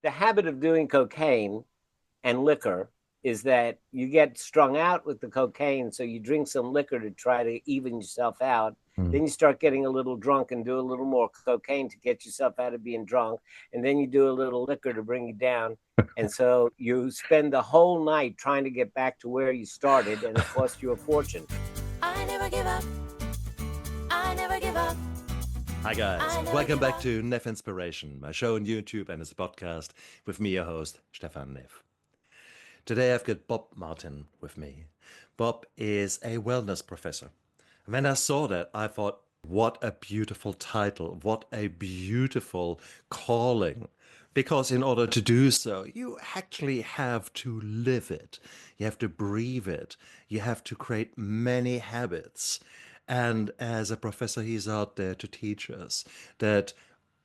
the habit of doing cocaine and liquor is that you get strung out with the cocaine, so you drink some liquor to try to even yourself out. Mm. Then you start getting a little drunk and do a little more cocaine to get yourself out of being drunk. And then you do a little liquor to bring you down. And so you spend the whole night trying to get back to where you started, and it costs you a fortune. I never give up. I never give up. Hi guys, welcome back to Neff Inspiration, my show on YouTube and as a podcast with me, your host, Stefan Neff. Today I've got Bob Martin with me. Bob is a wellness professor. When I saw that, I thought, what a beautiful title, what a beautiful calling. Because in order to do so, you actually have to live it. You have to breathe it. You have to create many habits. And as a professor, he's out there to teach us that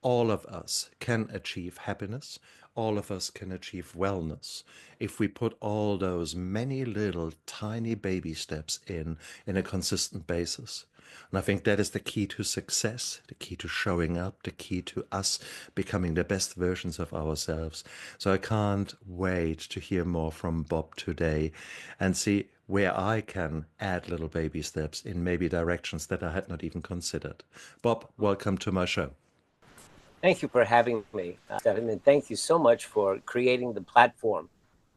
all of us can achieve happiness. All of us can achieve wellness if we put all those many little tiny baby steps in a consistent basis. And I think that is the key to success, the key to showing up, the key to us becoming the best versions of ourselves. So I can't wait to hear more from Bob today and see where I can add little baby steps in maybe directions that I had not even considered. Bob, welcome to my show. Thank you for having me, Stephen, and thank you so much for creating the platform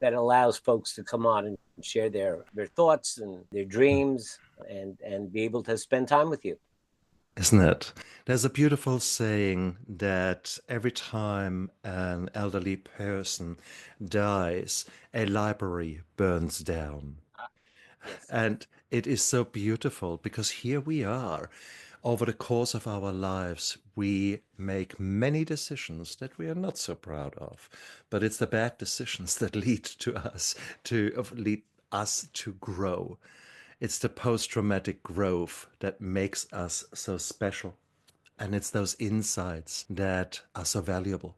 that allows folks to come on and share their thoughts and their dreams and be able to spend time with you. Isn't it? There's a beautiful saying that every time an elderly person dies, a library burns down. Yes. And it is so beautiful because here we are. Over the course of our lives, we make many decisions that we are not so proud of, but it's the bad decisions that lead us to grow. It's the post-traumatic growth that makes us so special. And it's those insights that are so valuable.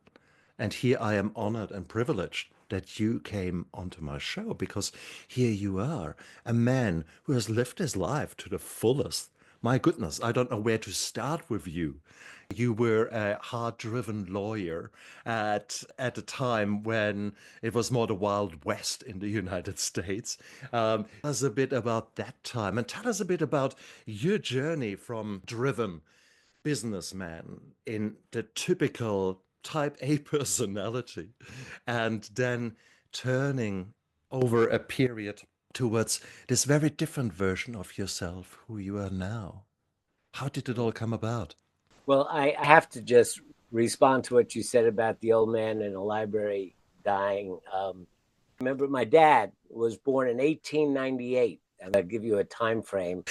And here I am honored and privileged that you came onto my show because here you are, a man who has lived his life to the fullest. My goodness, I don't know where to start with you. You were a hard-driven lawyer at a time when it was more the Wild West in the United States. Tell us a bit about that time and tell us a bit about your journey from driven businessman in the typical type A personality and then turning over a period towards this very different version of yourself who you are now. How did it all come about? Well, I have to just respond to what you said about the old man in a library dying. Remember, my dad was born in 1898. And I'll give you a time frame.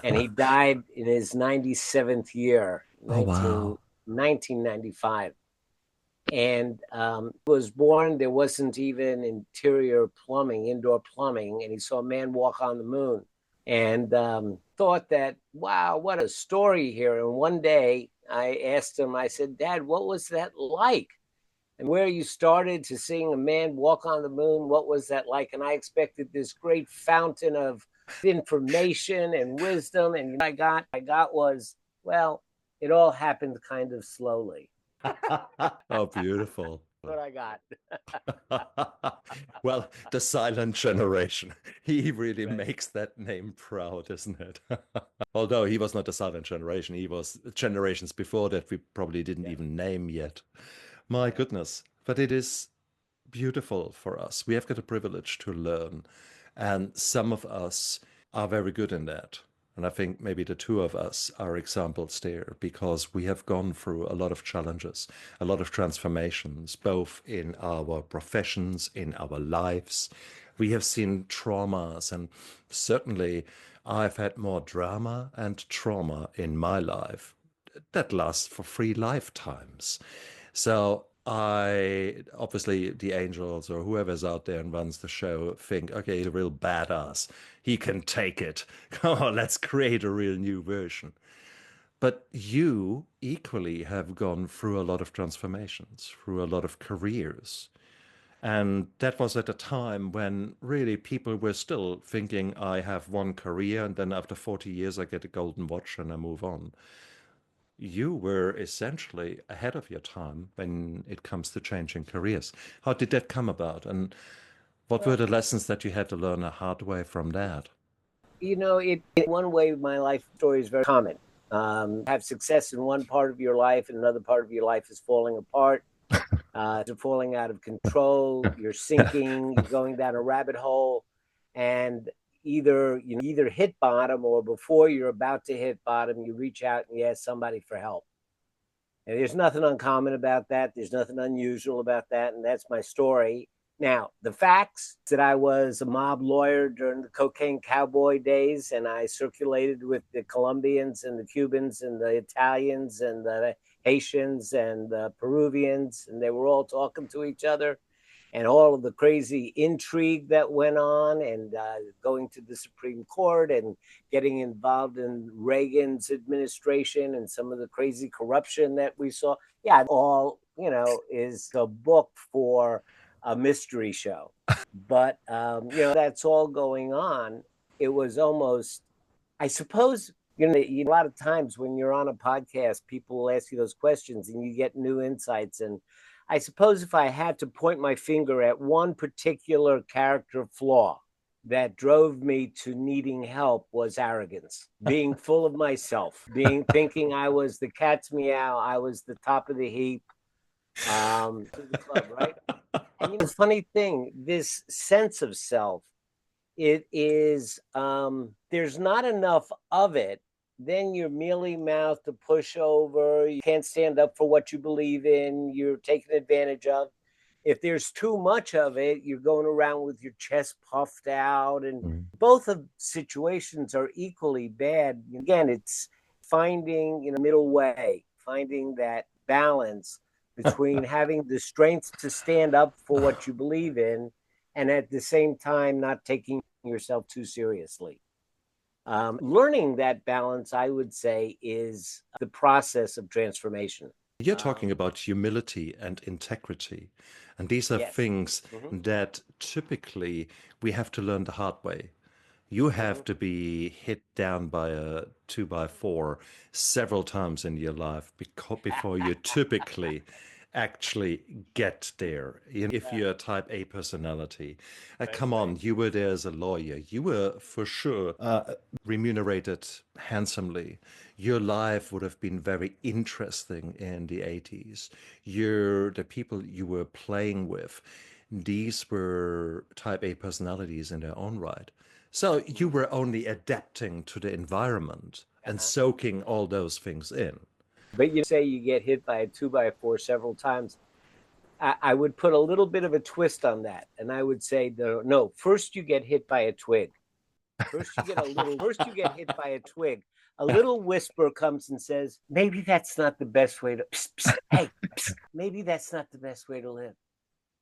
And he died in his 97th year, Oh, wow. 1995. And was born, there wasn't even indoor plumbing, and he saw a man walk on the moon and thought that, wow, what a story here. And one day I asked him, I said, Dad, what was that like? And where you started to seeing a man walk on the moon, what was that like? And I expected this great fountain of information and wisdom. And I got was, well, it all happened kind of slowly. Oh, beautiful. What I got. Well, the silent generation. He really Right. makes that name proud, isn't it? Although he was not the silent generation, he was generations before that we probably didn't Yeah. even name yet. My goodness. But it is beautiful for us. We have got a privilege to learn. And some of us are very good in that. And I think maybe the two of us are examples there because we have gone through a lot of challenges, a lot of transformations, both in our professions, in our lives. We have seen traumas, and certainly I've had more drama and trauma in my life that lasts for 3 lifetimes. So I obviously the angels or whoever's out there and runs the show think, okay, he's a real badass. He can take it. Come on, let's create a real new version. But you equally have gone through a lot of transformations, through a lot of careers. And that was at a time when really people were still thinking, I have one career, and then after 40 years, I get a golden watch and I move on. you were essentially ahead of your time when it comes to changing careers. How did that come about? And what were Well, the lessons that you had to learn the hard way from that? in one way, my life story is very common. Have success in one part of your life, and another part of your life is falling apart. You're falling out of control. You're sinking. You're going down a rabbit hole, and either hit bottom, or before you're about to hit bottom, you reach out and you ask somebody for help. And there's nothing uncommon about that. There's nothing unusual about that, and that's my story. Now, the facts that I was a mob lawyer during the cocaine cowboy days, and I circulated with the Colombians and the Cubans and the Italians and the Haitians and the Peruvians, and they were all talking to each other, and all of the crazy intrigue that went on, and going to the Supreme Court and getting involved in Reagan's administration and some of the crazy corruption that we saw. Yeah, all, is a book for a mystery show. But, that's all going on. It was almost, I suppose, a lot of times when you're on a podcast, people will ask you those questions and you get new insights. And I suppose if I had to point my finger at one particular character flaw that drove me to needing help, was arrogance, being full of myself, thinking I was the cat's meow, I was the top of the heap, to the club, right? And the funny thing, this sense of self, it is, there's not enough of it. Then you're mealy mouthed, to push over. You can't stand up for what you believe in. You're taken advantage of. If there's too much of it, you're going around with your chest puffed out. And both of situations are equally bad. Again, it's finding a middle way, finding that balance between having the strength to stand up for what you believe in, and at the same time not taking yourself too seriously. Learning that balance, I would say, is the process of transformation. You're talking about humility and integrity. And these are Yes. things that typically we have to learn the hard way. You have to be hit down by a 2x4 several times in your life before you typically actually get there. If you're a type A personality, come on, you were there as a lawyer. You were for sure remunerated handsomely. Your life would have been very interesting in the 80s. The people you were playing with, these were type A personalities in their own right. So you were only adapting to the environment and soaking all those things in. But you say you get hit by a 2x4 several times. I would put a little bit of a twist on that. And I would say, no, first you get hit by a twig. First you get hit by a twig. A little whisper comes and says, maybe that's not the best way to, psst, psst, hey, psst, maybe that's not the best way to live.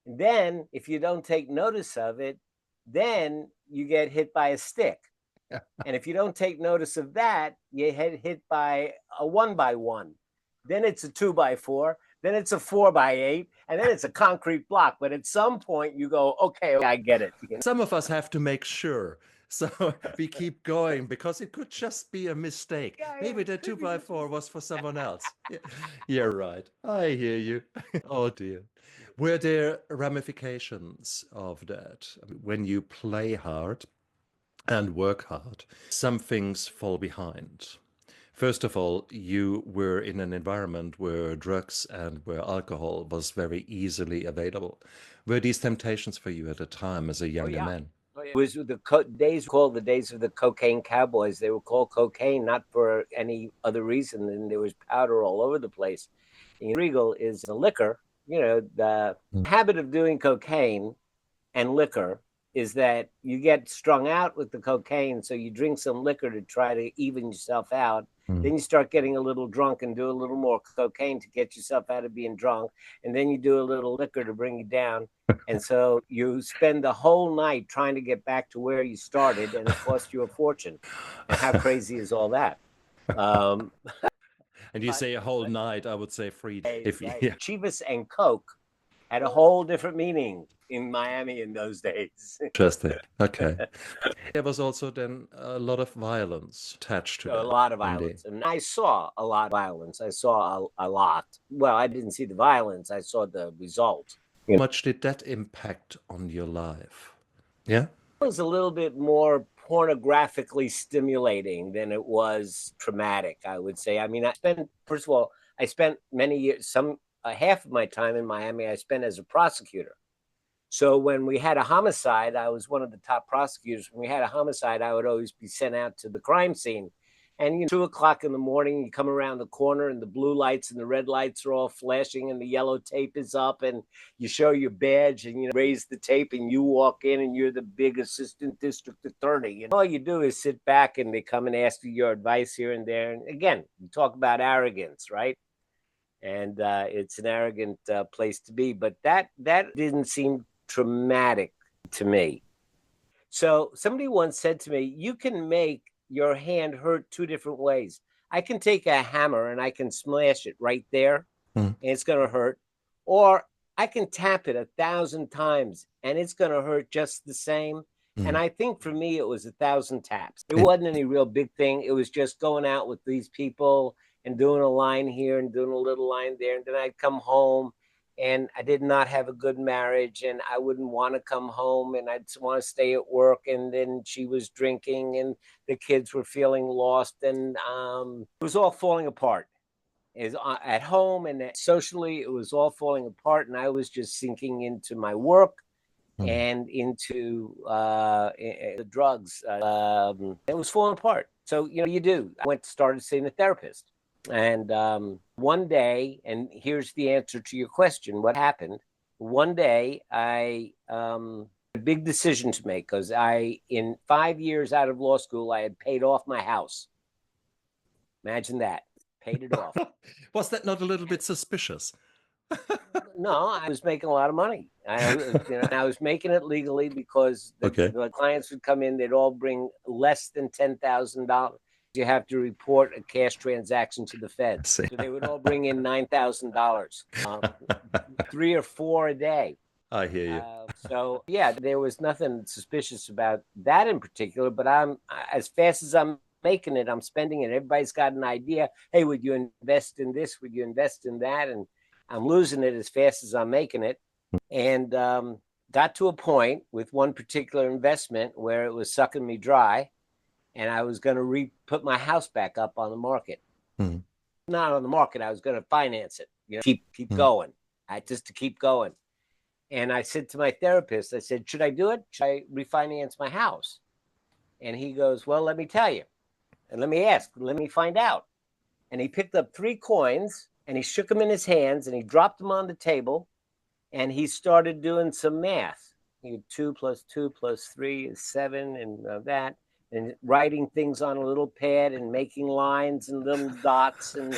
And then if you don't take notice of it, then you get hit by a stick. And if you don't take notice of that, you get hit by a 1x1. Then it's a 2x4. Then it's a 4x8. And then it's a concrete block. But at some point you go, okay, I get it. Some of us have to make sure. So we keep going because it could just be a mistake. Maybe the 2x4 was for someone else. You're right. I hear you. Oh dear. Were there ramifications of that? When you play hard and work hard, some things fall behind. First of all, you were in an environment where drugs and where alcohol was very easily available. Were these temptations for you at the time as a younger man? It was the days called the days of the cocaine cowboys. They were called cocaine, not for any other reason than there was powder all over the place. And Regal is a liquor. The habit of doing cocaine and liquor is that you get strung out with the cocaine, so you drink some liquor to try to even yourself out. Then you start getting a little drunk and do a little more cocaine to get yourself out of being drunk. And then you do a little liquor to bring you down. And so you spend the whole night trying to get back to where you started, and it costs you a fortune. And how crazy is all that? And you say a whole night, I would say 3 days. Chivas and Coke had a whole different meaning in Miami in those days. Interesting. Okay. There was also then a lot of violence attached to A that lot of in the. violence. And I saw a lot of violence. I saw a lot. Well, I didn't see the violence. I saw the result. How much did that impact on your life? Yeah. It was a little bit more pornographically stimulating than it was traumatic, I would say. I mean, first of all, I spent many years, half of my time in Miami, I spent as a prosecutor. So when we had a homicide, I was one of the top prosecutors. When we had a homicide, I would always be sent out to the crime scene. And 2 o'clock in the morning, you come around the corner and the blue lights and the red lights are all flashing and the yellow tape is up and you show your badge and raise the tape and you walk in and you're the big assistant district attorney. And all you do is sit back and they come and ask you your advice here and there. And again, you talk about arrogance, right? And it's an arrogant place to be. But that didn't seem traumatic to me. So somebody once said to me, you can make your hand hurt two different ways. I can take a hammer and I can smash it right there and it's going to hurt. Or I can tap it 1,000 times and it's going to hurt just the same. And I think for me, it was 1,000 taps. It wasn't any real big thing. It was just going out with these people and doing a line here and doing a little line there. And then I'd come home and I did not have a good marriage and I wouldn't want to come home and I'd want to stay at work. And then she was drinking and the kids were feeling lost and it was all falling apart. At home and socially, it was all falling apart. And I was just sinking into my work and into the drugs. It was falling apart. So, you do. I started seeing a therapist. And one day, and here's the answer to your question, what happened? One day, I had a big decision to make because in 5 years out of law school, I had paid off my house. Imagine that. Paid it off. Was that not a little bit suspicious? No, I was making a lot of money. I was making it legally because the clients would come in, they'd all bring less than $10,000. You have to report a cash transaction to the Fed. So they would all bring in $9,000, 3 or 4 a day. I hear you. So yeah, there was nothing suspicious about that in particular, but as fast as I'm making it, I'm spending it. Everybody's got an idea. Hey, would you invest in this? Would you invest in that? And I'm losing it as fast as I'm making it. And got to a point with one particular investment where it was sucking me dry. And I was going to put my house back up on the market. Not on the market. I was going to finance it. Keep going. Just to keep going. And I said to my therapist, I said, should I do it? Should I refinance my house? And he goes, well, let me tell you. And let me ask. Let me find out. And he picked up 3 coins and he shook them in his hands and he dropped them on the table. And he started doing some math. 2 + 2 + 3 is 7 and that. And writing things on a little pad and making lines and little dots. And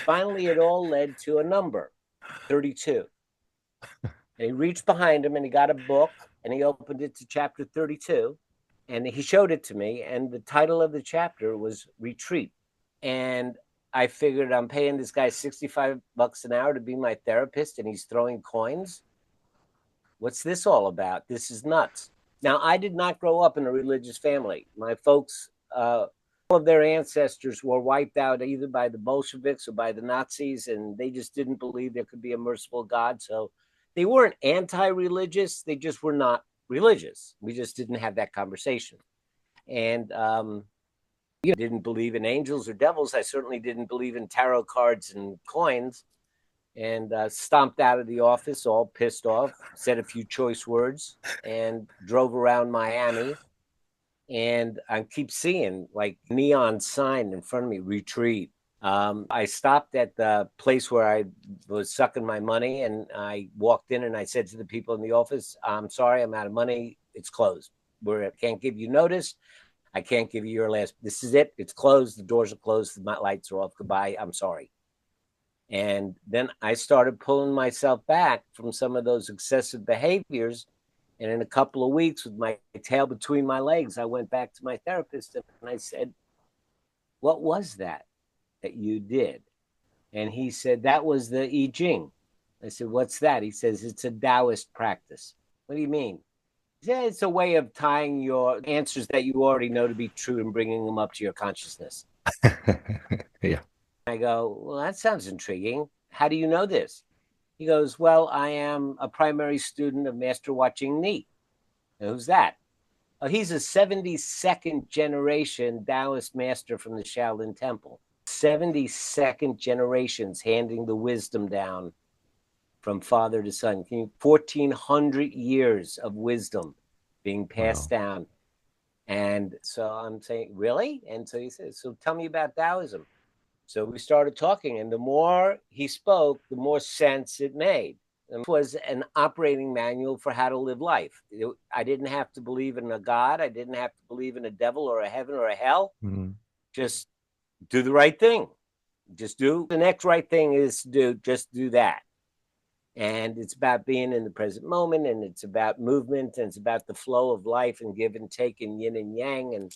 finally, it all led to a number, 32. And he reached behind him and he got a book and he opened it to chapter 32. And he showed it to me. And the title of the chapter was Retreat. And I figured I'm paying this guy $65 an hour to be my therapist and he's throwing coins. What's this all about? This is nuts. Now, I did not grow up in a religious family. My folks, all of their ancestors were wiped out either by the Bolsheviks or by the Nazis, and they just didn't believe there could be a merciful God. So they weren't anti-religious. They just were not religious. We just didn't have that conversation. And didn't believe in angels or devils. I certainly didn't believe in tarot cards and coins. And stomped out of the office all pissed off, said a few choice words, and drove around Miami. And I keep seeing like neon sign in front of me, retreat. I stopped at the place where I was sucking my money and I walked in and I said to the people in the office, I'm sorry, I'm out of money. It's closed. I can't give you notice. I can't give you your last. This is it. It's closed. The doors are closed. The lights are off. Goodbye. I'm sorry. And then I started pulling myself back from some of those excessive behaviors. And in a couple of weeks, with my tail between my legs, I went back to my therapist and I said, what was that you did? And he said, that was the I Ching. I said, what's that? He says, it's a Taoist practice. What do you mean? He said, it's a way of tying your answers that you already know to be true and bringing them up to your consciousness. Yeah. I go, well, that sounds intriguing. How do you know this? He goes, well, I am a primary student of Master Watching Ni. Who's that? Oh, he's a 72nd generation Taoist master from the Shaolin Temple. 72nd generations handing the wisdom down from father to son. 1,400 years of wisdom being passed down. And so I'm saying, really? And so he says, so tell me about Taoism. So we started talking, and the more he spoke, the more sense it made. It was an operating manual for how to live life. I didn't have to believe in a God. I didn't have to believe in a devil or a heaven or a hell. Mm-hmm. Just do the right thing. Just do the next right thing is to do. Just do that. And it's about being in the present moment, and it's about movement, and it's about the flow of life and give and take and yin and yang and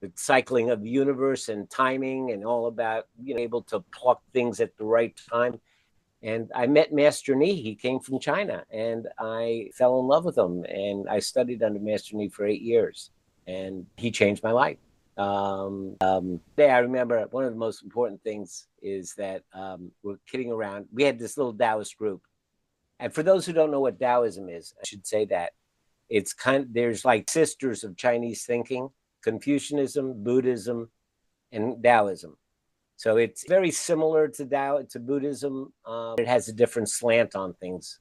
the cycling of the universe and timing and all about, able to pluck things at the right time. And I met Master Ni. He came from China, and I fell in love with him. And I studied under Master Ni for 8 years, and he changed my life. I remember one of the most important things is that we're kidding around. We had this little Taoist group. And for those who don't know what Taoism is, I should say that it's there's like sisters of Chinese thinking: Confucianism, Buddhism, and Taoism. So it's very similar to Buddhism. It has a different slant on things.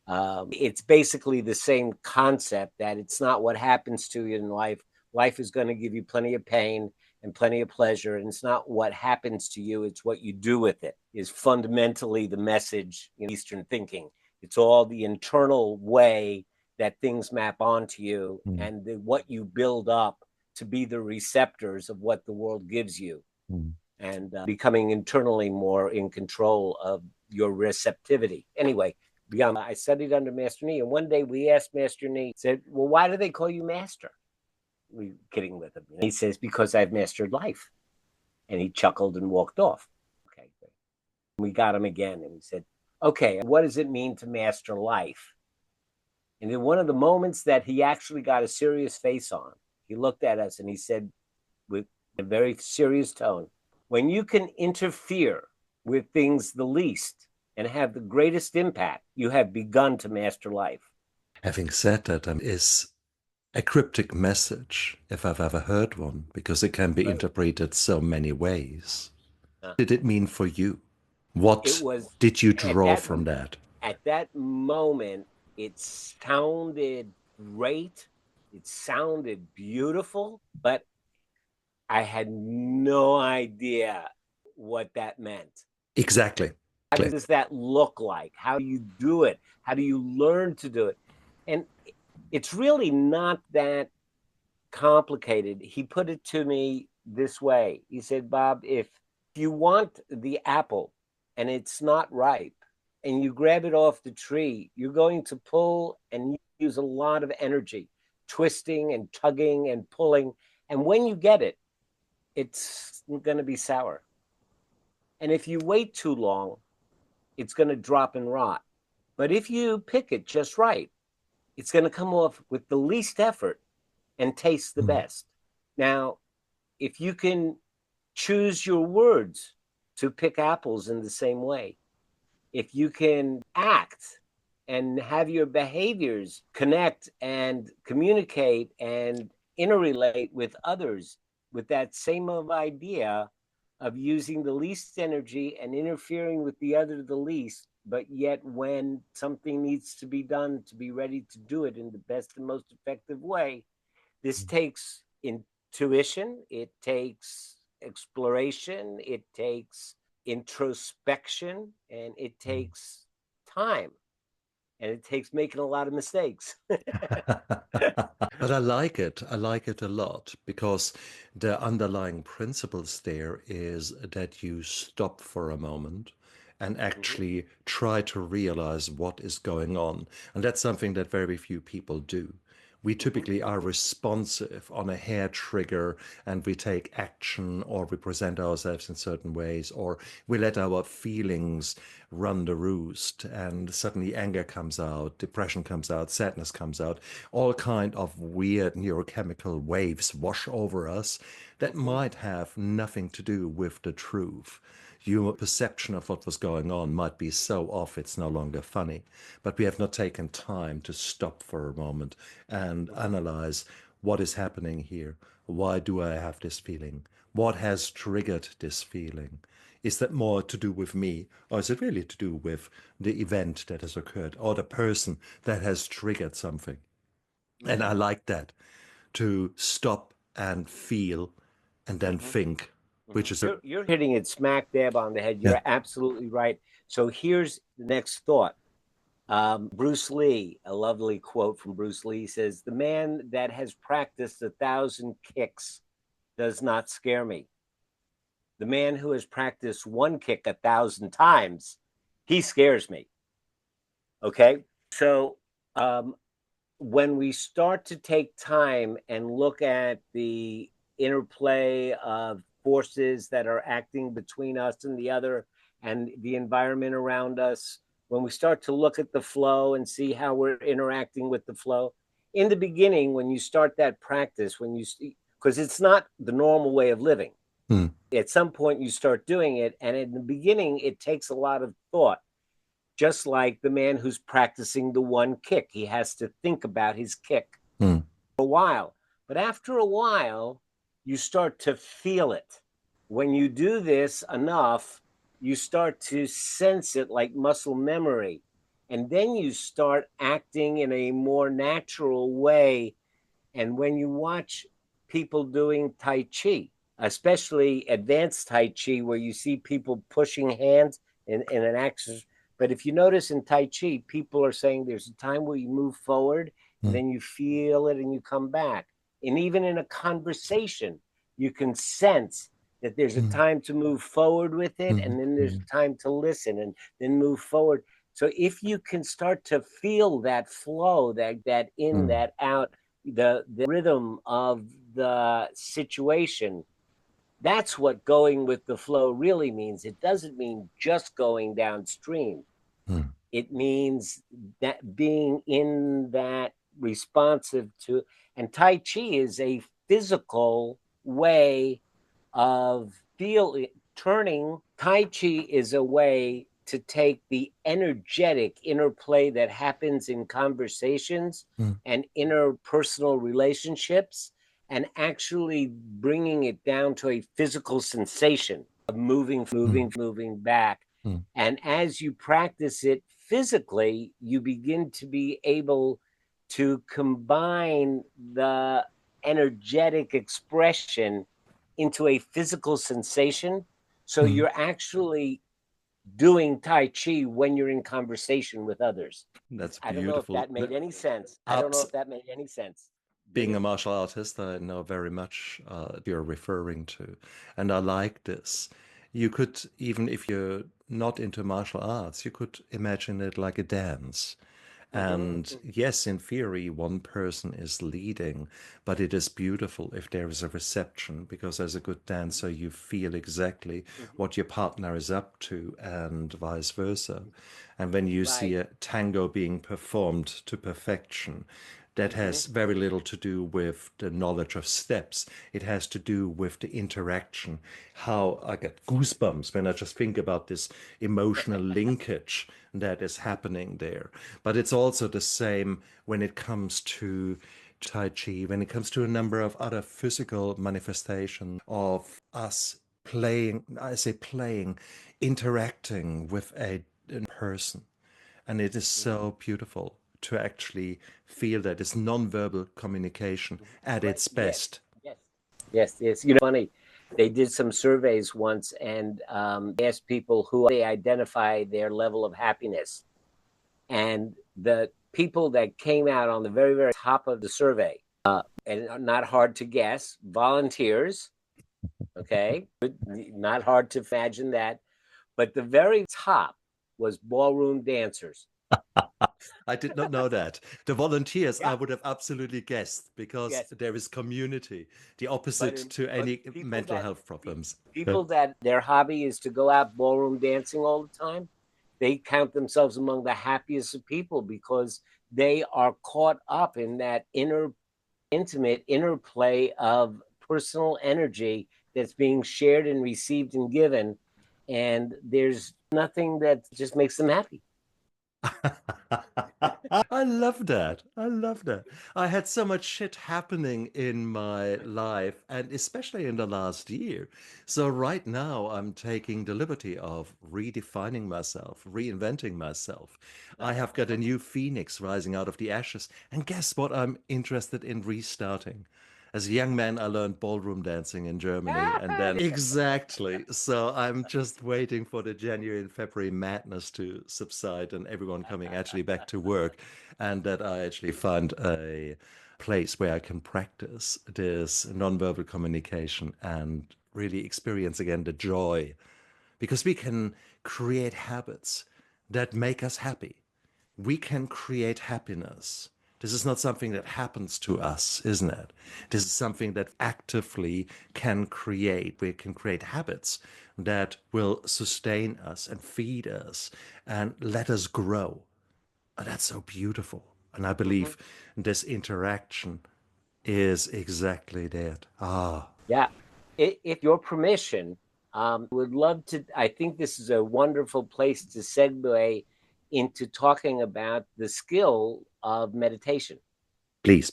It's basically the same concept that it's not what happens to you in life. Life is going to give you plenty of pain and plenty of pleasure. And it's not what happens to you, it's what you do with it is fundamentally the message in Eastern thinking. It's all the internal way that things map onto you and what you build up to be the receptors of what the world gives you, and becoming internally more in control of your receptivity. Anyway, I studied under Master Ni, and one day we asked Master Ni, said, well, why do they call you Master? We were kidding with him. He says, because I've mastered life. And he chuckled and walked off. Okay, great. We got him again, and he said, okay, what does it mean to master life? And in one of the moments that he actually got a serious face on, he looked at us and he said with a very serious tone, when you can interfere with things the least and have the greatest impact, you have begun to master life. Having said that, is a cryptic message, if I've ever heard one, because it can be interpreted so many ways. What did it mean for you? What did you draw from that? At that moment, it sounded great. It sounded beautiful, but I had no idea what that meant. Exactly. How does that look like? How do you do it? How do you learn to do it? And it's really not that complicated. He put it to me this way. He said, Bob, if you want the apple and it's not ripe and you grab it off the tree, you're going to pull and use a lot of energy, twisting and tugging and pulling. And when you get it, it's going to be sour. And if you wait too long, it's going to drop and rot. But if you pick it just right, it's going to come off with the least effort and taste the best. Now, if you can choose your words to pick apples in the same way, if you can act and have your behaviors connect and communicate and interrelate with others with that same idea of using the least energy and interfering with the other the least, but yet when something needs to be done, to be ready to do it in the best and most effective way, this takes intuition, it takes exploration, it takes introspection, and it takes time. And it takes making a lot of mistakes. But I like it. I like it a lot because the underlying principles there is that you stop for a moment and actually try to realize what is going on. And that's something that very few people do. we typically are responsive on a hair trigger, and we take action, or we present ourselves in certain ways, or we let our feelings run the roost, and suddenly anger comes out, depression comes out, sadness comes out, all kind of weird neurochemical waves wash over us that might have nothing to do with the truth. Your perception of what was going on might be so off it's no longer funny, but we have not taken time to stop for a moment and analyze what is happening here. Why do I have this feeling? What has triggered this feeling? Is that more to do with me, or is it really to do with the event that has occurred, or the person that has triggered something? And I like that, to stop and feel and then think, which is a You're hitting it smack dab on the head. yeah. You're absolutely right. So here's the next thought. Bruce Lee, a lovely quote from Bruce Lee says, "The man that has practiced 1,000 kicks does not scare me. The man who has practiced one kick 1,000 times, he scares me." Okay. So when we start to take time and look at the interplay of forces that are acting between us and the other and the environment around us, when we start to look at the flow and see how we're interacting with the flow, in the beginning, when you start that practice, when you, because it's not the normal way of living. At some point, you start doing it. And in the beginning, it takes a lot of thought. Just like the man who's practicing the one kick, he has to think about his kick for a while. But after a while, you start to feel it. When you do this enough, you start to sense it like muscle memory. And then you start acting in a more natural way. And when you watch people doing Tai Chi, especially advanced Tai Chi, where you see people pushing hands in an exercise. But if you notice in Tai Chi, people are saying there's a time where you move forward and then you feel it and you come back. And even in a conversation, you can sense that there's a time to move forward with it, and then there's a time to listen and then move forward. So if you can start to feel that flow, that in, that out, the rhythm of the situation, that's what going with the flow really means. It doesn't mean just going downstream. It means that being in that responsive to, and Tai Chi is a physical way of turning. Tai Chi is a way to take the energetic interplay that happens in conversations and interpersonal relationships and actually bringing it down to a physical sensation of moving back. And as you practice it physically, you begin to be able to combine the energetic expression into a physical sensation. So you're actually doing Tai Chi when you're in conversation with others. That's I don't know if beautiful. that made any sense. Being a martial artist, I know very much you're referring to, and I like this. You could, even if you're not into martial arts, you could imagine it like a dance. And yes, in theory, one person is leading, but it is beautiful if there is a reception, because as a good dancer, you feel exactly what your partner is up to and vice versa. And when you see a tango being performed to perfection, that has very little to do with the knowledge of steps. It has to do with the interaction. How I get goosebumps when I just think about this emotional linkage that is happening there. But it's also the same when it comes to Tai Chi, when it comes to a number of other physical manifestations of us playing, I say playing, interacting with a person. And it is so beautiful to actually feel that it's nonverbal communication at its best. Yes. You know, funny. They did some surveys once and they asked people who they identify their level of happiness. And the people that came out on the very, very top of the survey, and not hard to guess, volunteers. Okay. Not hard to imagine that. But the very top was ballroom dancers. I did not know that. The volunteers, I Yeah, would have absolutely guessed because yes. there is community, the But opposite to but any mental health problems. people that their hobby is to go out ballroom dancing all the time, they count themselves among the happiest of people because they are caught up in that intimate interplay of personal energy that's being shared and received and given. And there's nothing that just makes them happy. I love that. I love that. I had so much shit happening in my life, and especially in the last year. So, right now, I'm taking the liberty of redefining myself, reinventing myself. I have got a new phoenix rising out of the ashes. And guess what? I'm interested in restarting. As a young man, I learned ballroom dancing in Germany, and then exactly. So I'm just waiting for the January and February madness to subside and everyone coming actually back to work, and that I actually find a place where I can practice this nonverbal communication and really experience again the joy, because we can create habits that make us happy. We can create happiness. This is not something that happens to us, isn't it? This is something that actively can create. We can create habits that will sustain us and feed us and let us grow. And that's so beautiful. And I Mhm. believe this interaction is exactly that. Ah, Yeah. If your permission, would love to. I think this is a wonderful place to segue into talking about the skill of meditation. please.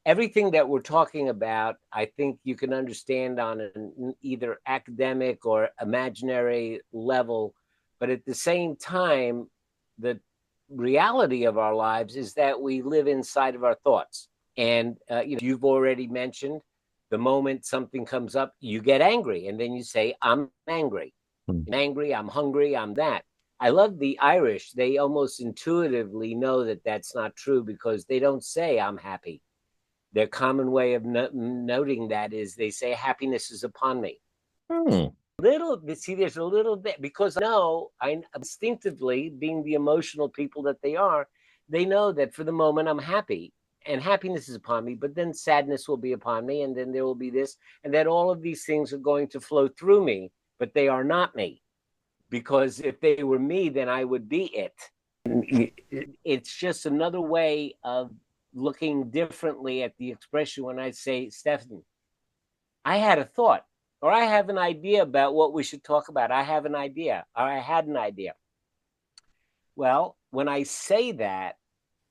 Everything that we're talking about, I think you can understand on an either academic or imaginary level, but at the same time, the reality of our lives is that we live inside of our thoughts. And you've already mentioned the moment something comes up, you get angry, and then you say, "I'm angry." Mm. I'm angry. I'm hungry. I'm that. I love the Irish. They almost intuitively know that that's not true because they don't say I'm happy. Their common way of noting that is they say happiness is upon me. Hmm. Little bit, see, there's a little bit because I instinctively, being the emotional people that they know that for the moment I'm happy and happiness is upon me, but then sadness will be upon me, and then there will be this, and that all of these things are going to flow through me, but they are not me, because if they were me, then I would be it. It's just another way of looking differently at the expression when I say, Stephanie, I had a thought, or I have an idea about what we should talk about. I have an idea, or I had an idea. Well, when I say that,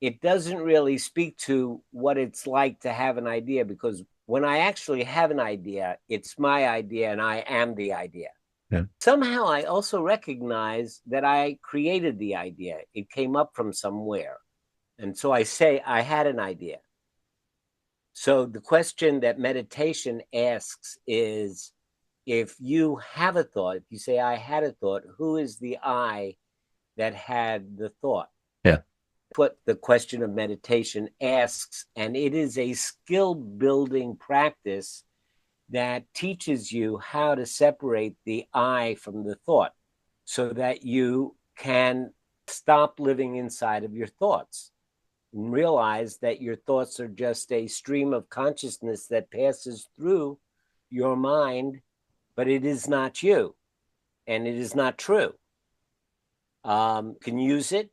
it doesn't really speak to what it's like to have an idea, because when I actually have an idea, it's my idea and I am the idea. Yeah. Somehow I also recognize that I created the idea. It came up from somewhere. And so I say I had an idea. So the question that meditation asks is, if you have a thought, if you say I had a thought, who is the I that had the thought? Yeah. What the question of meditation asks, and it is a skill building practice that teaches you how to separate the I from the thought so that you can stop living inside of your thoughts and realize that your thoughts are just a stream of consciousness that passes through your mind, but it is not you and it is not true. Can use it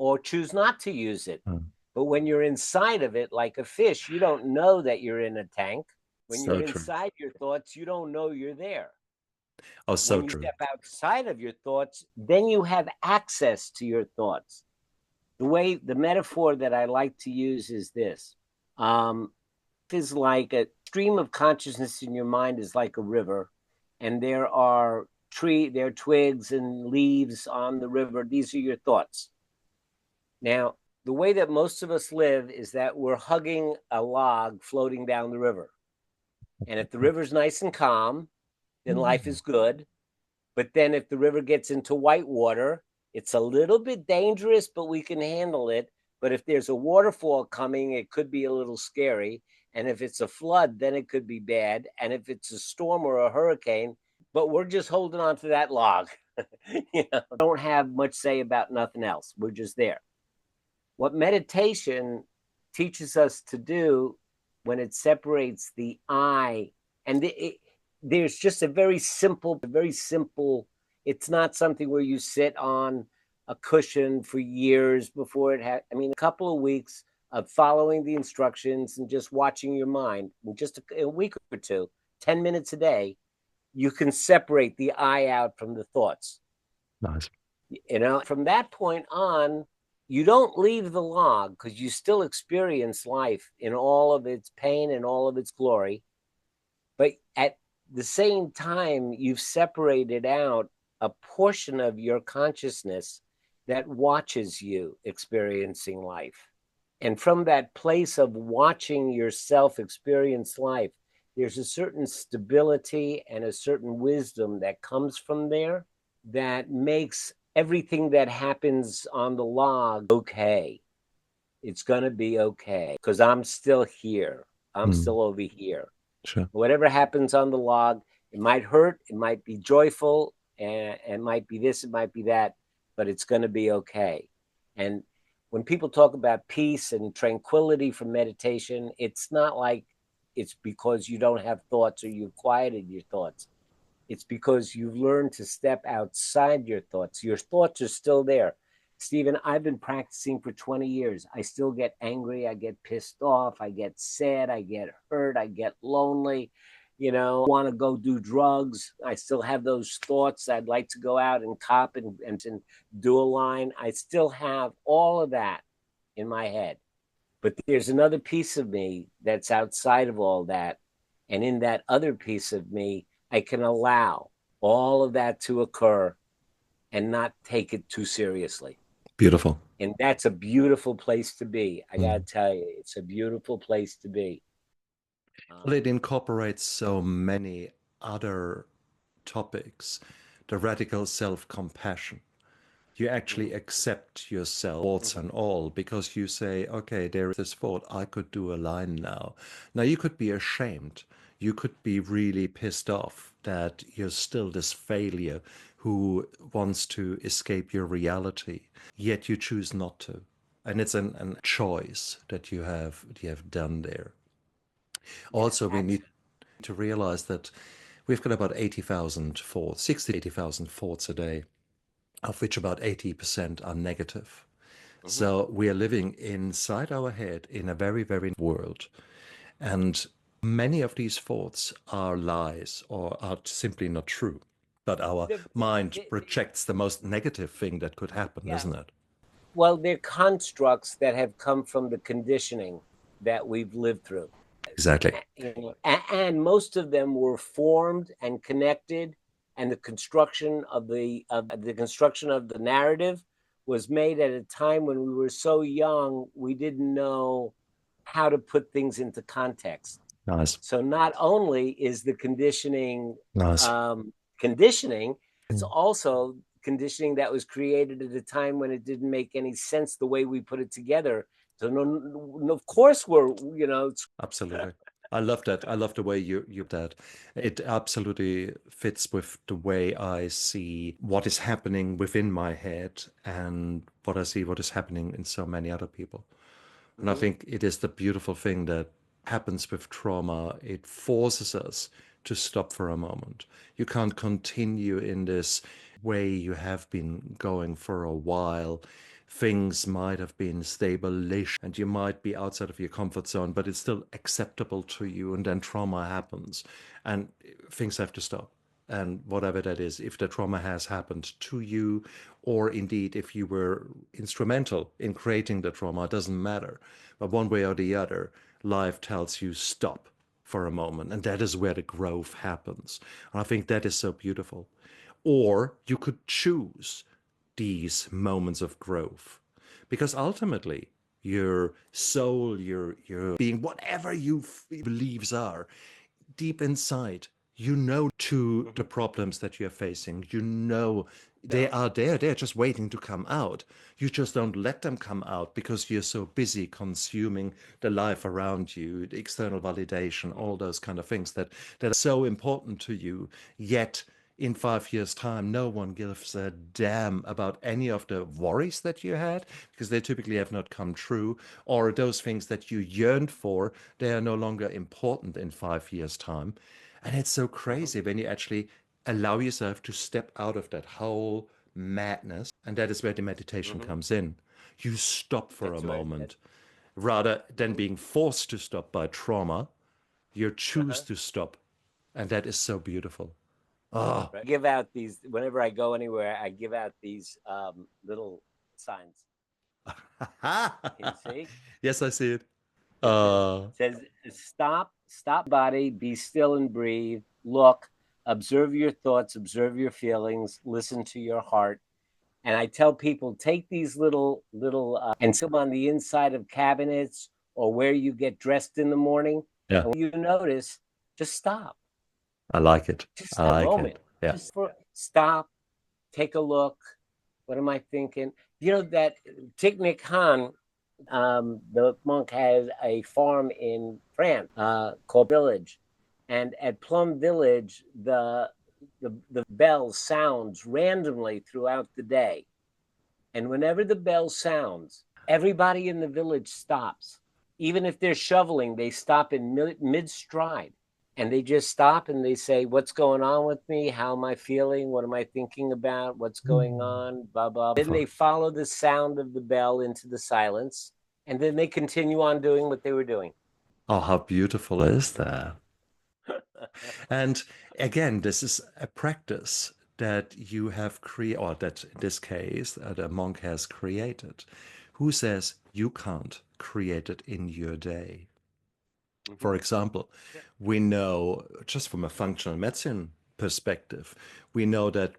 or choose not to use it. Mm. But when you're inside of it, like a fish, you don't know that you're in a tank. When you're So true. inside your thoughts, you don't know you're there. Oh, so When you true. step outside of your thoughts, then you have access to your thoughts. The metaphor that I like to use is this. Is like a stream of consciousness in your mind is like a river, and there are twigs and leaves on the river. These are your thoughts. Now, the way that most of us live is that we're hugging a log floating down the river. And if the river's nice and calm, then life Mm. is good. But then if the river gets into white water, it's a little bit dangerous, but we can handle it. But if there's a waterfall coming, it could be a little scary. And if it's a flood, then it could be bad. And if it's a storm or a hurricane, but we're just holding on to that log. Don't have much say about nothing else. We're just there. What meditation teaches us to do when it separates the I, and there's just a very simple, it's not something where you sit on a cushion for years before a couple of weeks of following the instructions and just watching your mind, in just a week or two, 10 minutes a day, you can separate the I out from the thoughts. Nice. From that point on, you don't leave the log because you still experience life in all of its pain and all of its glory. But at the same time, you've separated out a portion of your consciousness that watches you experiencing life. And from that place of watching yourself experience life, there's a certain stability and a certain wisdom that comes from there that makes everything that happens on the log okay. It's going to be okay because I'm still here. I'm still over here. Sure. Whatever happens on the log, it might hurt, it might be joyful, and it might be this, it might be that, but it's going to be okay. And when people talk about peace and tranquility from meditation, it's not like it's because you don't have thoughts or you've quieted your thoughts. It's because you've learned to step outside your thoughts. Your thoughts are still there. Stephen, I've been practicing for 20 years. I still get angry. I get pissed off. I get sad. I get hurt. I get lonely. Want to go do drugs. I still have those thoughts. I'd like to go out and cop and do a line. I still have all of that in my head. But there's another piece of me that's outside of all that. And in that other piece of me, I can allow all of that to occur and not take it too seriously. Beautiful. And that's a beautiful place to be. I got to tell you, it's a beautiful place to be. Well, it incorporates so many other topics. The radical self-compassion. You actually accept yourself, thoughts and all, because you say, okay, there is this thought, I could do a line now. Now, you could be ashamed. You could be really pissed off that you're still this failure who wants to escape your reality, yet you choose not to. And it's a choice that you have done there. Also, we need to realize that we've got about 80,000 thoughts, 60 to 80,000 thoughts a day, of which about 80% are negative. So we are living inside our head in a very, very world. And many of these thoughts are lies or are simply not true. But our mind projects the most negative thing that could happen, isn't it? Well, they're constructs that have come from the conditioning that we've lived through. Exactly. And most of them were formed and connected, and the construction of the narrative was made at a time when we were so young, we didn't know how to put things into context. Nice. So not only is the conditioning Nice. Conditioning, it's also conditioning that was created at a time when it didn't make any sense the way we put it together. So no, of course we're, Absolutely. I love that. I love the way you that. It absolutely fits with the way I see what is happening within my head and what I see what is happening in so many other people. And I think it is the beautiful thing that happens with trauma. It forces us to stop for a moment. You can't continue in this way you have been going for a while. Things might have been stable-ish and you might be outside of your comfort zone, but it's still acceptable to you. And then trauma happens and things have to stop. And whatever that is, if the trauma has happened to you, or indeed if you were instrumental in creating the trauma, it doesn't matter. But one way or the other, life tells you stop for a moment. And that is where the growth happens. And I think that is so beautiful. Or you could choose these moments of growth, because ultimately your soul, your being, whatever your beliefs are, deep inside, you know to the problems that you're facing, you know they are there, they're just waiting to come out. You just don't let them come out because you're so busy consuming the life around you, the external validation, all those kind of things that are so important to you, yet in 5 years' time, no one gives a damn about any of the worries that you had because they typically have not come true, or those things that you yearned for, they are no longer important in 5 years' time. And it's so crazy when you actually allow yourself to step out of that whole madness. And that is where the meditation comes in. You stop for a That's right. moment rather than being forced to stop by trauma. You choose Uh-huh. to stop. And that is so beautiful. Oh, Right. Give out these whenever I go anywhere. I give out these little signs. Can you see? yes, I see it. It Uh, says stop, stop, body, be still and breathe. Look, observe your thoughts, observe your feelings, listen to your heart. And I tell people take these little and sit them on the inside of cabinets or where you get dressed in the morning. yeah, And when you notice, just stop. I like it. Just I a like moment. it. Yeah. Just for stop, take a look. What am I thinking? You know that Thich Nhat Hanh, the monk, has a farm in France called Village, and at Plum Village, the bell sounds randomly throughout the day, and whenever the bell sounds, everybody in the village stops. Even if they're shoveling, they stop in mid stride and they just stop and they say, what's going on with me? How am I feeling? What am I thinking about? What's going on? Blah, blah. Then they follow the sound of the bell into the silence, and then they continue on doing what they were doing. Oh, how beautiful is that? And again, this is a practice that you have created, or that in this case, the monk has created. Who says you can't create it in your day? For example, we know just from a functional medicine perspective, we know that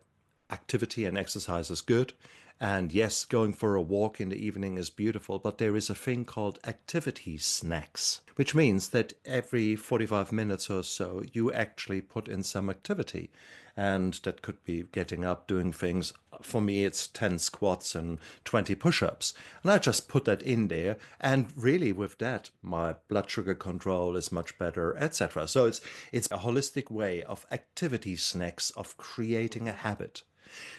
activity and exercise is good. And yes, going for a walk in the evening is beautiful, but there is a thing called activity snacks, which means that every 45 minutes or so, you actually put in some activity. And that could be getting up, doing things. For me, it's 10 squats and 20 push-ups. And I just put that in there. And really with that, my blood sugar control is much better, etc. So it's a holistic way of activity snacks, of creating a habit.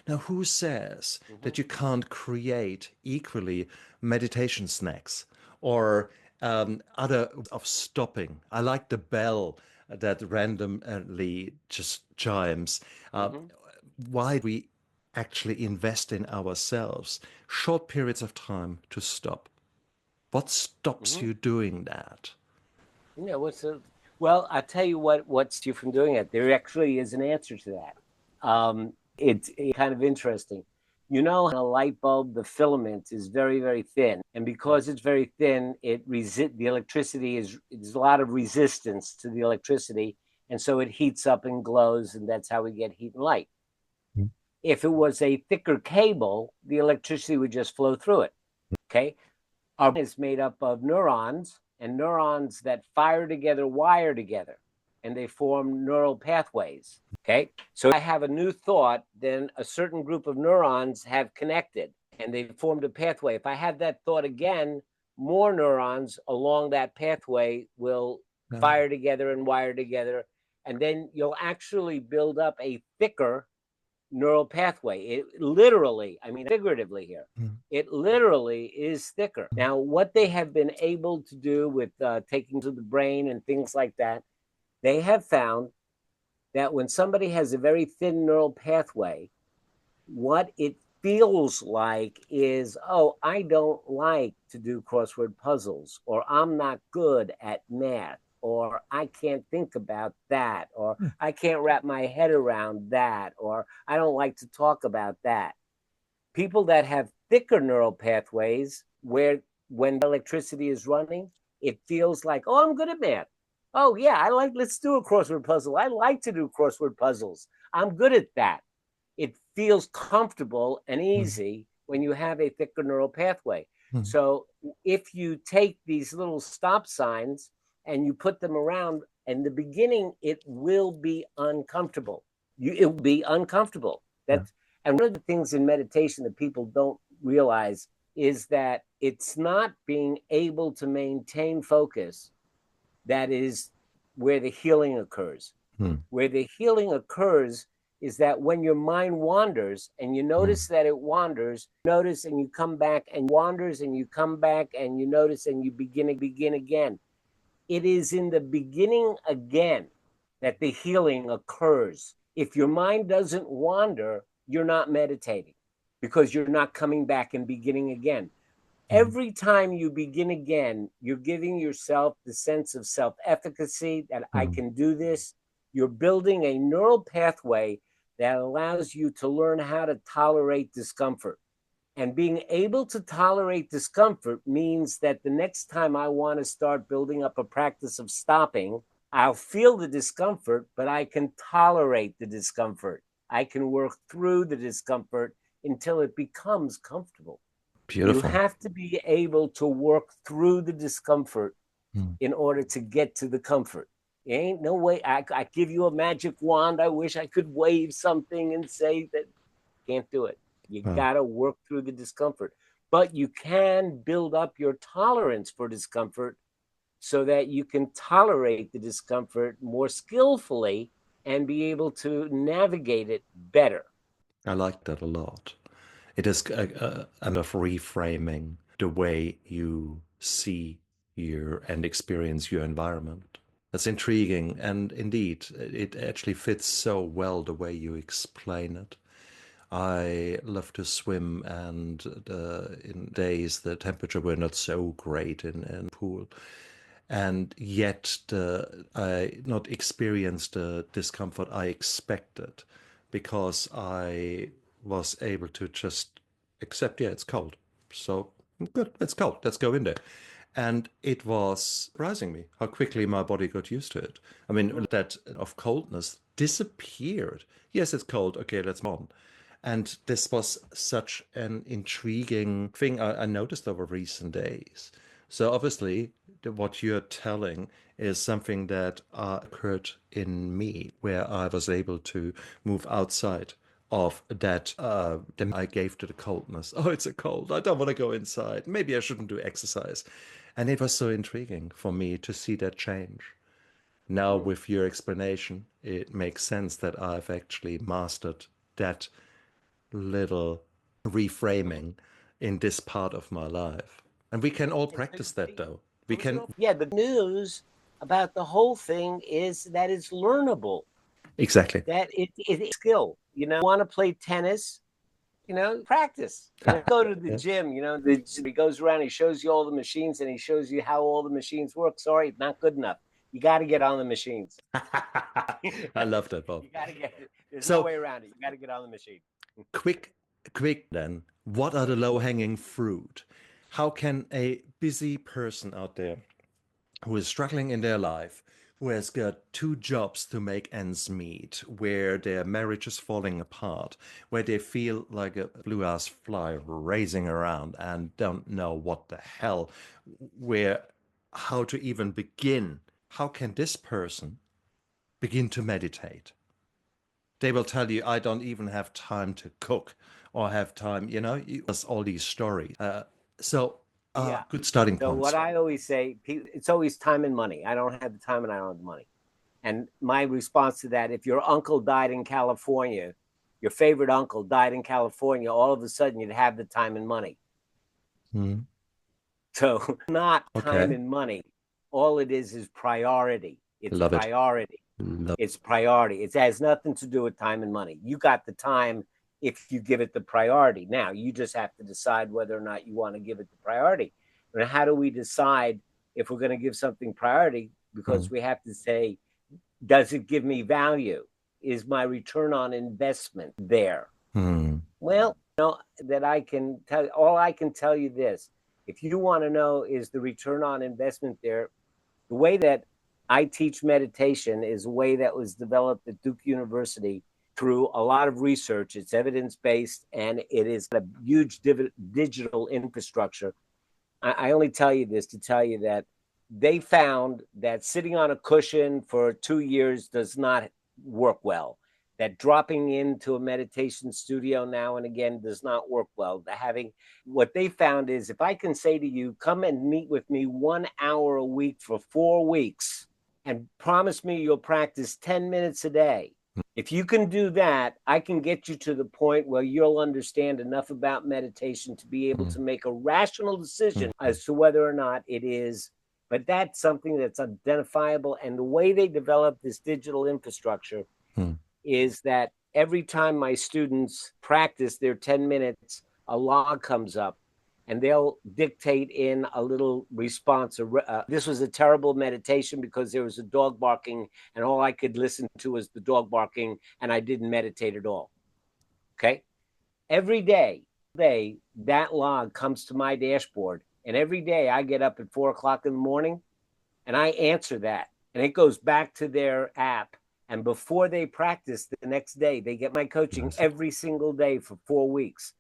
Now, who says that you can't create equally meditation snacks or other of stopping? I like the bell that randomly just chimes. Why do we actually invest in ourselves short periods of time to stop? What stops you doing that? Yeah, well, I tell you what's you from doing it. There actually is an answer to that. It's kind of interesting. You know, a light bulb, the filament is very, very thin, and because it's very thin, the electricity there's a lot of resistance to the electricity, and so it heats up and glows, and that's how we get heat and light. If it was a thicker cable, the electricity would just flow through it. Okay, our brain is made up of neurons, and neurons that fire together wire together, and they form neural pathways. Okay, so if I have a new thought, then a certain group of neurons have connected and they formed a pathway. If I have that thought again, more neurons along that pathway will fire together and wire together, and then you'll actually build up a thicker neural pathway. It literally, I mean, figuratively here, it literally is thicker. Now, what they have been able to do with taking to the brain and things like that, they have found that when somebody has a very thin neural pathway, what it feels like is, oh, I don't like to do crossword puzzles, or I'm not good at math, or I can't think about that, or I can't wrap my head around that, or I don't like to talk about that. People that have thicker neural pathways, where when electricity is running, it feels like, oh, I'm good at math. Oh, yeah, let's do a crossword puzzle. I like to do crossword puzzles. I'm good at that. It feels comfortable and easy when you have a thicker neural pathway. So if you take these little stop signs and you put them around, in the beginning, it will be uncomfortable. It will be uncomfortable. And one of the things in meditation that people don't realize is that it's not being able to maintain focus that is where the healing occurs. Where the healing occurs is that when your mind wanders and you notice that it wanders, notice and you come back and wanders and you come back and you notice and you begin again. It is in the beginning again that the healing occurs. If your mind doesn't wander, you're not meditating because you're not coming back and beginning again. Every time you begin again, you're giving yourself the sense of self-efficacy that I can do this. You're building a neural pathway that allows you to learn how to tolerate discomfort. And being able to tolerate discomfort means that the next time I want to start building up a practice of stopping, I'll feel the discomfort, but I can tolerate the discomfort. I can work through the discomfort until it becomes comfortable. Beautiful. You have to be able to work through the discomfort in order to get to the comfort. There ain't no way. I give you a magic wand. I wish I could wave something and say that. Can't do it. You got to work through the discomfort. But you can build up your tolerance for discomfort so that you can tolerate the discomfort more skillfully and be able to navigate it better. I like that a lot. It is a of reframing the way you see your and experience your environment. That's intriguing, and indeed, it actually fits so well the way you explain it. I love to swim, and in days the temperature were not so great in the pool, and yet I not experienced the discomfort I expected because I was able to just accept, yeah, it's cold. So good, it's cold. Let's go in there. And it was surprising me how quickly my body got used to it. I mean, that of coldness disappeared. Yes, it's cold. Okay, let's move on. And this was such an intriguing thing I noticed over recent days. So obviously, what you're telling is something that occurred in me, where I was able to move outside of that I gave to the coldness. Oh, it's a cold. I don't want to go inside. Maybe I shouldn't do exercise. And it was so intriguing for me to see that change. Now, with your explanation, it makes sense that I've actually mastered that little reframing in this part of my life. And we can all practice that, though. We can. Yeah, the news about the whole thing is that it's learnable. Exactly. That it's skill. You know, want to play tennis, you know, practice. You know, go to the gym, you know, he goes around, he shows you all the machines and he shows you how all the machines work. Sorry, not good enough. You got to get on the machines. I love that, Bob. You got to get there's no way around it. You got to get on the machine. Quick then. What are the low-hanging fruit? How can a busy person out there who is struggling in their life, who has got 2 jobs to make ends meet, where their marriage is falling apart, where they feel like a blue-ass fly racing around and don't know what the hell, how to even begin? How can this person begin to meditate? They will tell you, I don't even have time to cook or have time, you know, all these stories. Good starting So points. what I always say, it's always time and money. I don't have the time and I don't have the money. And my response to that, if your uncle died in California, your favorite uncle died in California, all of a sudden you'd have the time and money. So not time and money. All it is priority. It's priority. It's priority. It has nothing to do with time and money. You got the time if you give it the priority. Now, you just have to decide whether or not you want to give it the priority. And how do we decide if we're going to give something priority? Because we have to say, does it give me value? Is my return on investment there? Well, you know, that I can tell, all I can tell you this, if you want to know, is the return on investment there? The way that I teach meditation is a way that was developed at Duke University through a lot of research. It's evidence-based, and it is a huge digital infrastructure. I only tell you this to tell you that they found that sitting on a cushion for 2 years does not work well. That dropping into a meditation studio now and again does not work well. What they found is, if I can say to you, come and meet with me 1 hour a week for 4 weeks and promise me you'll practice 10 minutes a day, If you can do that, I can get you to the point where you'll understand enough about meditation to be able to make a rational decision as to whether or not it is. But that's something that's identifiable. And the way they develop this digital infrastructure is that every time my students practice their 10 minutes, a log comes up and they'll dictate in a little response. This was a terrible meditation because there was a dog barking and all I could listen to was the dog barking and I didn't meditate at all. Okay. Every day, that log comes to my dashboard. And every day I get up at 4 o'clock in the morning and I answer that. And it goes back to their app. And before they practice the next day, they get my coaching every single day for 4 weeks.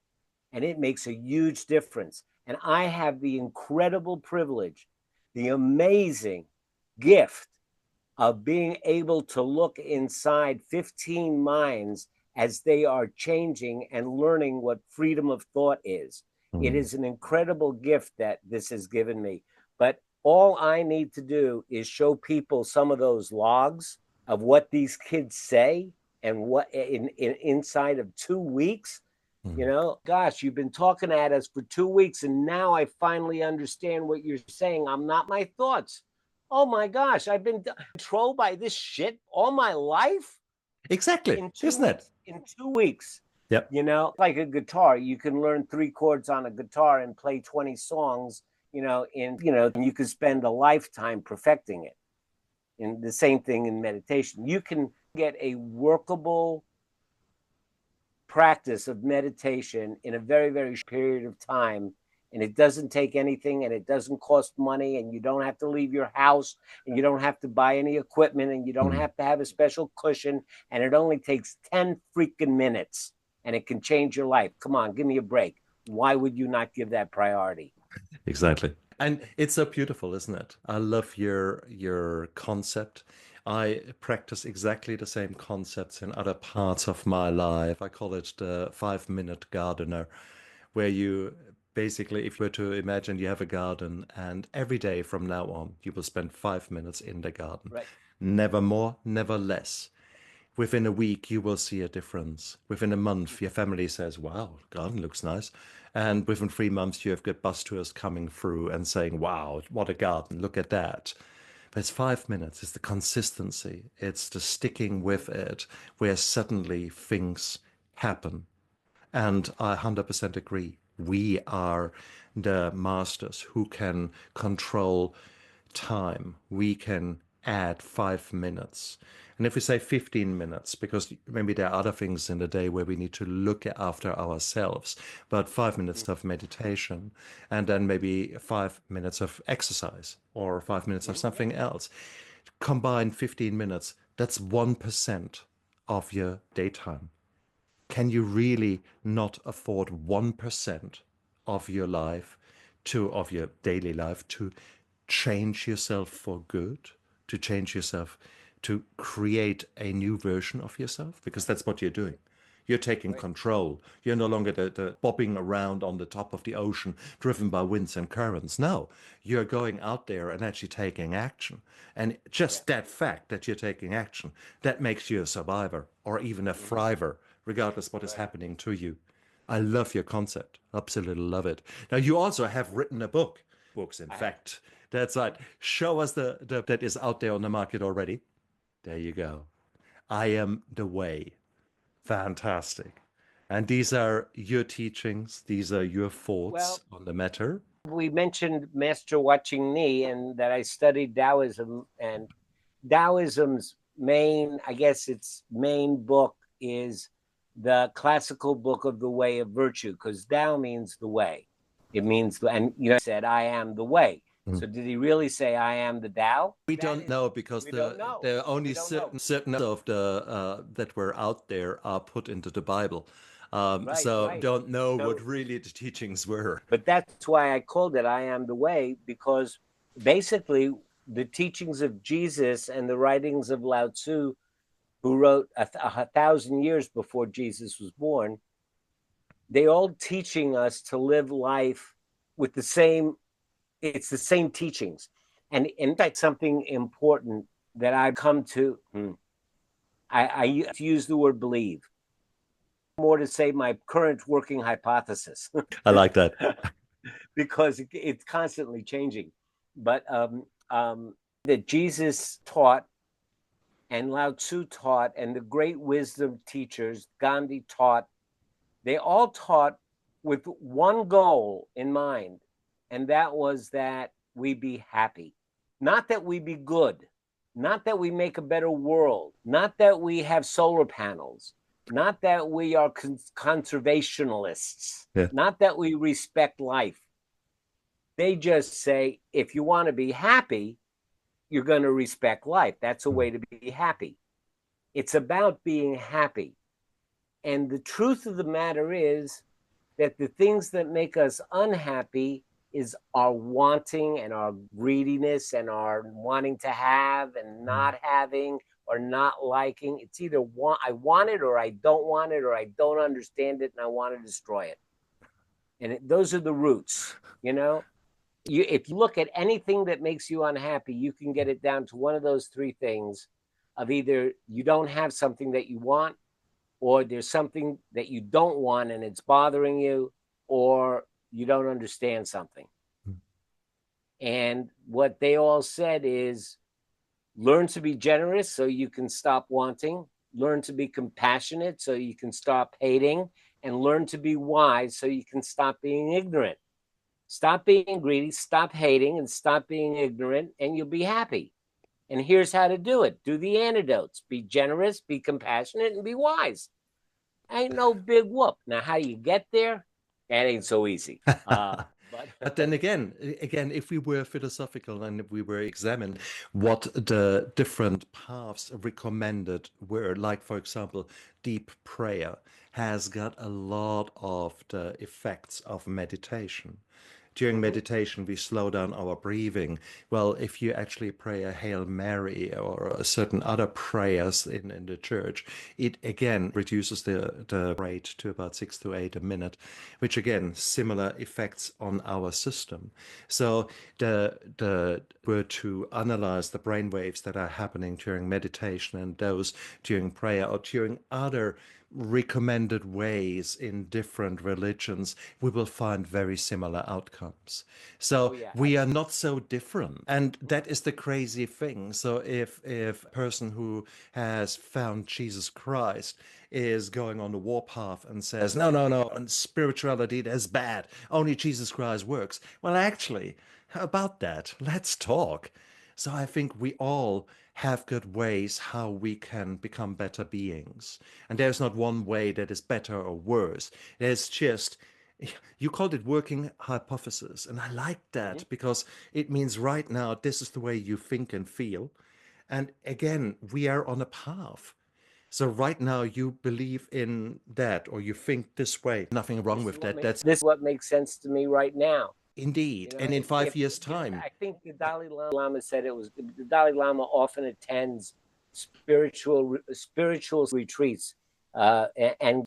And it makes a huge difference. And I have the incredible privilege, the amazing gift of being able to look inside 15 minds as they are changing and learning what freedom of thought is. It is an incredible gift that this has given me. But all I need to do is show people some of those logs of what these kids say and what inside of 2 weeks. You know, gosh, you've been talking at us for 2 weeks and now I finally understand what you're saying. I'm not my thoughts. Oh my gosh, I've been controlled by this shit all my life. Exactly. Isn't it? In 2 weeks. Yep. You know, like a guitar, you can learn 3 chords on a guitar and play 20 songs, and you could spend a lifetime perfecting it. And the same thing in meditation. You can get a workable practice of meditation in a very, very short period of time. And it doesn't take anything and it doesn't cost money and you don't have to leave your house and you don't have to buy any equipment and you don't have to have a special cushion. And it only takes 10 freaking minutes and it can change your life. Come on, give me a break. Why would you not give that priority? Exactly. And it's so beautiful, isn't it? I love your concept. I practice exactly the same concepts in other parts of my life. I call it the 5-minute gardener, where you basically, if you were to imagine you have a garden and every day from now on, you will spend 5 minutes in the garden. Right. Never more, never less. Within a week, you will see a difference. Within a month, your family says, wow, garden looks nice. And within 3 months, you have got bus tours coming through and saying, wow, what a garden, look at that. But it's 5 minutes, it's the consistency, it's the sticking with it, where suddenly things happen. And I 100% agree. We are the masters who can control time. We can add 5 minutes. And if we say 15 minutes, because maybe there are other things in the day where we need to look after ourselves, but 5 minutes of meditation, and then maybe 5 minutes of exercise or 5 minutes of something else. Combine 15 minutes, that's 1% of your daytime. Can you really not afford 1% of your life of your daily life to change yourself for good, to change yourself, to create a new version of yourself? Because that's what you're doing. You're taking control. You're no longer the bobbing around on the top of the ocean, driven by winds and currents. No, you're going out there and actually taking action. And just that fact that you're taking action, that makes you a survivor or even a thriver, regardless what is happening to you. I love your concept. Absolutely love it. Now, you also have written a book. Books, in fact. That's right. Show us the that is out there on the market already. There you go. I Am the Way. Fantastic. And these are your teachings. These are your thoughts on the matter. We mentioned Master Watching Me and that I studied Taoism, and Taoism's its main book is the classical book of the way of virtue, because Tao means the way. It means, and said, I am the way. So did he really say, I am the Tao? We don't know, because there are only certain of the that were out there are put into the Bible. Don't know what really the teachings were. But that's why I called it I Am the Way, because basically the teachings of Jesus and the writings of Lao Tzu, who wrote 1,000 years before Jesus was born, they all teaching us to live life with the same teachings. And in fact, something important that I've come to I use the word believe more to say my current working hypothesis. I like that. Because it's constantly changing. But that Jesus taught and Lao Tzu taught and the great wisdom teachers, Gandhi taught, they all taught with one goal in mind, and that was that we be happy. Not that we be good, not that we make a better world, not that we have solar panels, not that we are conservationists, not that we respect life. They just say, if you want to be happy, you're going to respect life. That's a way to be happy. It's about being happy. And the truth of the matter is that the things that make us unhappy is our wanting and our greediness and our wanting to have and not having or not liking. It's either I want it or I don't want it, or I don't understand it and I want to destroy it. And those are the roots, you know? If you look at anything that makes you unhappy, you can get it down to one of those three things of either you don't have something that you want, or there's something that you don't want and it's bothering you, or you don't understand something. And what they all said is learn to be generous so you can stop wanting, learn to be compassionate so you can stop hating, and learn to be wise so you can stop being ignorant. Stop being greedy, stop hating, and stop being ignorant, and you'll be happy. And here's how to do it. Do the antidotes. Be generous, be compassionate, and be wise. Ain't no big whoop. Now, how you get there? That ain't so easy. But then again, if we were philosophical and if we were examine what the different paths recommended were, like, for example, deep prayer has got a lot of the effects of meditation. During meditation, we slow down our breathing. Well, if you actually pray a Hail Mary or certain other prayers in the church, it again reduces the rate to about 6 to 8 a minute, which again, similar effects on our system. So the were to analyze the brain waves that are happening during meditation and those during prayer or during other recommended ways in different religions, we will find very similar outcomes. So we are not so different. And that is the crazy thing. So if a person who has found Jesus Christ is going on the warpath and says, no, and spirituality, that's bad. Only Jesus Christ works. Well, actually, how about that? Let's talk. So I think we all have good ways how we can become better beings. And there's not one way that is better or worse. There's just, you called it working hypothesis. And I like that because it means right now, this is the way you think and feel. And again, we are on a path. So right now you believe in that or you think this way. Nothing wrong with that. This is what makes sense to me right now. Indeed. And in 5 years' time. I think the Dalai Lama said the Dalai Lama often attends spiritual retreats and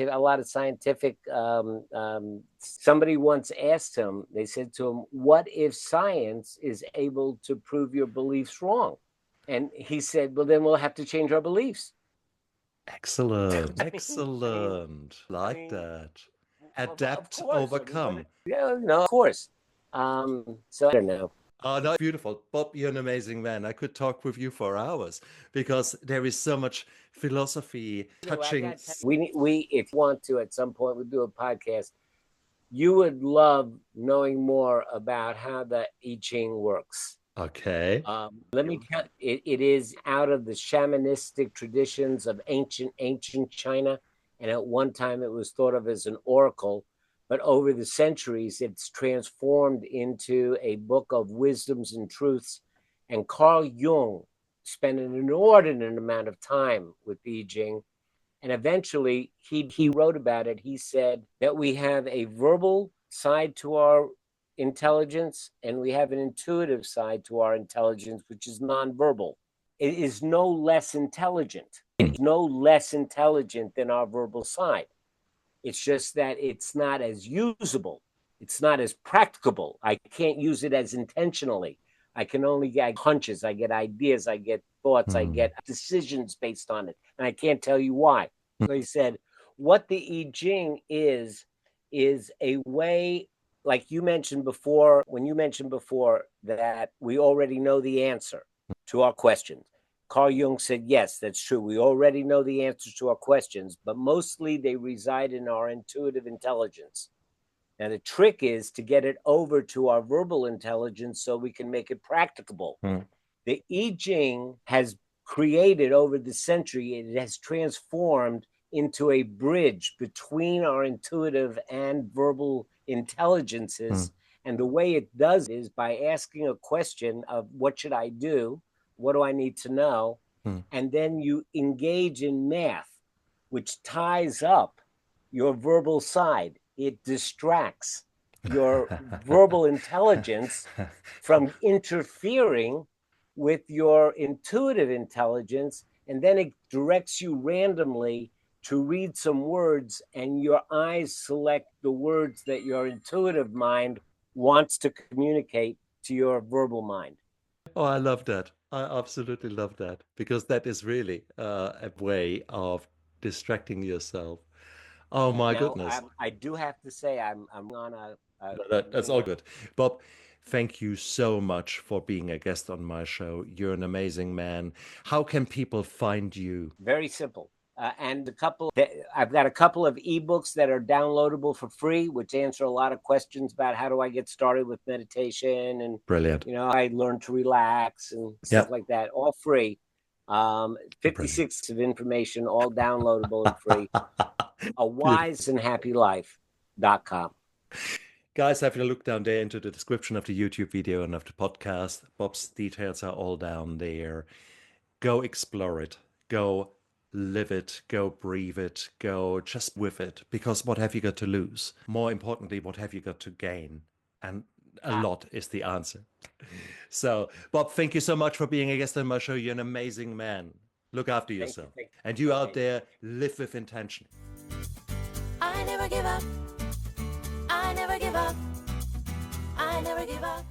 a lot of scientific. Somebody once asked him, they said to him, what if science is able to prove your beliefs wrong? And he said, well, then we'll have to change our beliefs. Excellent. That. Adapt, overcome. Yeah, no, of course. So I don't know. Oh, no, beautiful. Bob, you're an amazing man. I could talk with you for hours because there is so much philosophy touching. We, if you want to, at some point, we'll do a podcast. You would love knowing more about how the I Ching works. Okay. Let me tell you, it is out of the shamanistic traditions of ancient China. And at one time it was thought of as an oracle, but over the centuries, it's transformed into a book of wisdoms and truths. And Carl Jung spent an inordinate amount of time with the I Ching. And eventually he wrote about it. He said that we have a verbal side to our intelligence and we have an intuitive side to our intelligence, which is nonverbal. It is no less intelligent. It's no less intelligent than our verbal side. It's just that it's not as usable. It's not as practicable. I can't use it as intentionally. I can only get hunches, I get ideas, I get thoughts, I get decisions based on it. And I can't tell you why. So he said, what the I Ching is a way, like you mentioned before, when you mentioned before that we already know the answer to our questions. Carl Jung said, yes, that's true. We already know the answers to our questions, but mostly they reside in our intuitive intelligence. Now, the trick is to get it over to our verbal intelligence so we can make it practicable. The I Ching has created over the century, it has transformed into a bridge between our intuitive and verbal intelligences. And the way it does is by asking a question of what should I do? What do I need to know? And then you engage in math, which ties up your verbal side. It distracts your verbal intelligence from interfering with your intuitive intelligence, and then it directs you randomly to read some words, and your eyes select the words that your intuitive mind wants to communicate to your verbal mind. Oh, I love that. I absolutely love that because that is really a way of distracting yourself. Oh my Now, goodness. I do have to say I'm on That's all good. Bob, thank you so much for being a guest on my show. You're an amazing man. How can people find you? Very simple. And I've got a couple of ebooks that are downloadable for free, which answer a lot of questions about how do I get started with meditation, and Brilliant. I learn to relax and stuff like that, all free. 56 of information, all downloadable and free. awiseandhappylife.com. Guys, have a look down there into the description of the YouTube video and of the podcast. Bob's details are all down there. Go explore it. Go live it. Go breathe it. Go just with it. Because what have you got to lose? More importantly, what have you got to gain? And a lot is the answer. So, Bob, thank you so much for being a guest on my show. You're an amazing man. Look after yourself. Thank you. And you out there, live with intention. I never give up. I never give up. I never give up.